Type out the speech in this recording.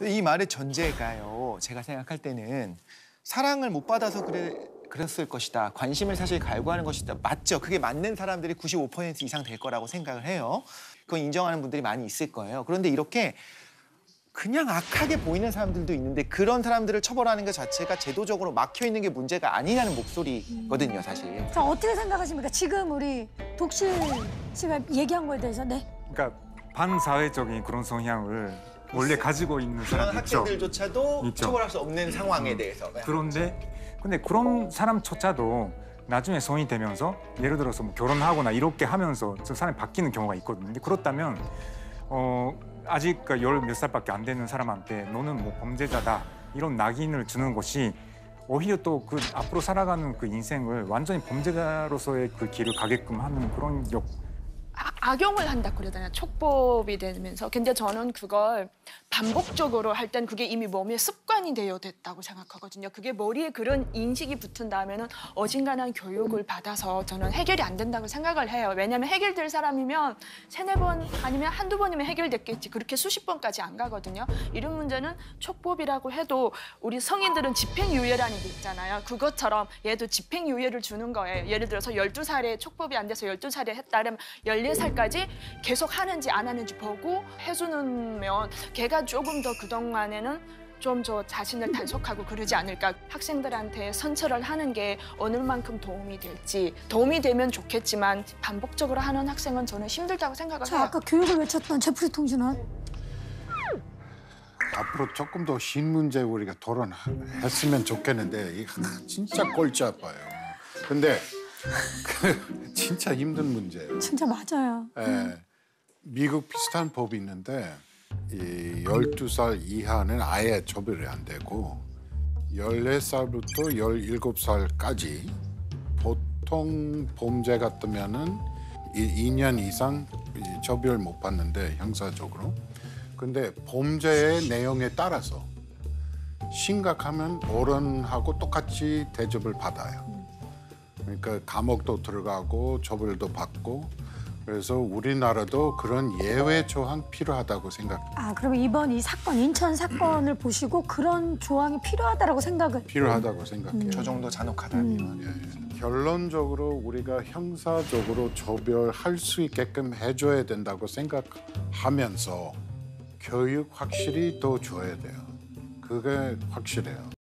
이 말의 전제가요. 제가 생각할 때는 사랑을 못 받아서 그랬을 것이다. 관심을 사실 갈구하는 것이다. 맞죠. 그게 맞는 사람들이 95% 이상 될 거라고 생각을 해요. 그건 인정하는 분들이 많이 있을 거예요. 그런데 이렇게 그냥 악하게 보이는 사람들도 있는데 그런 사람들을 처벌하는 것 자체가 제도적으로 막혀 있는 게 문제가 아니냐는 목소리거든요, 사실. 자, 어떻게 생각하십니까? 지금 우리 독실 씨가 얘기한 거에 대해서. 네. 그러니까 반사회적인 그런 성향을 원래 가지고 있는 그런 사람이 있죠. 학생들조차도 있죠. 처벌할 수 없는 상황에 대해서. 근데 그런 사람조차도 나중에 성인이 되면서 예를 들어서 뭐 결혼하거나 이렇게 하면서 저 사람이 바뀌는 경우가 있거든요. 근데 그렇다면 아직 열 몇 살밖에 안 되는 사람한테 너는 뭐 범죄자다 이런 낙인을 주는 것이 오히려 또 그 앞으로 살아가는 그 인생을 완전히 범죄자로서의 그 길을 가게끔 하는 그런 악용을 한다 그러잖아요. 촉법이 되면서. 근데 저는 그걸 반복적으로 할 땐 그게 이미 몸에 습관이 되어 됐다고 생각하거든요. 그게 머리에 그런 인식이 붙은 다음에는 어중간한 교육을 받아서 저는 해결이 안 된다고 생각을 해요. 왜냐하면 해결될 사람이면 세네 번 아니면 한두 번이면 해결됐겠지. 그렇게 수십 번까지 안 가거든요. 이런 문제는 촉법이라고 해도 우리 성인들은 집행유예라는 게 있잖아요. 그것처럼 얘도 집행유예를 주는 거예요. 예를 들어서 12살에 촉법이 안 돼서 12살에 했다면 14살까지 계속 하는지 안 하는지 보고 해주면 걔가 조금 더 그동안에는 좀 저 자신을 단속하고 그러지 않을까. 학생들한테 선처를 하는 게 어느 만큼 도움이 될지. 도움이 되면 좋겠지만 반복적으로 하는 학생은 저는 힘들다고 생각을 해요. 아까 교육을 외쳤던 제프리 통신원. 앞으로 조금 더 신 문제 우리가 토론했으면 좋겠는데 이거 진짜 골치 아파요. 근데 진짜 힘든 문제예요. 진짜 맞아요. 예, 미국 비슷한 법이 있는데 이 12살 이하는 아예 처벌이 안 되고 14살부터 17살까지 보통 범죄 같으면은 2년 이상 처벌 못 받는데 형사적으로. 근데 범죄의 내용에 따라서 심각하면 어른하고 똑같이 대접을 받아요. 그러니까 감옥도 들어가고 처벌도 받고 그래서 우리나라도 그런 예외 조항 필요하다고 생각해요. 아, 그럼 이번 이 사건, 인천 사건을 보시고 그런 조항이 필요하다고 생각을. 필요하다고 생각해요. 저 정도 잔혹하다면. 예. 결론적으로 우리가 형사적으로 처벌할 수 있게끔 해줘야 된다고 생각하면서 교육 확실히 더 줘야 돼요. 그게 확실해요.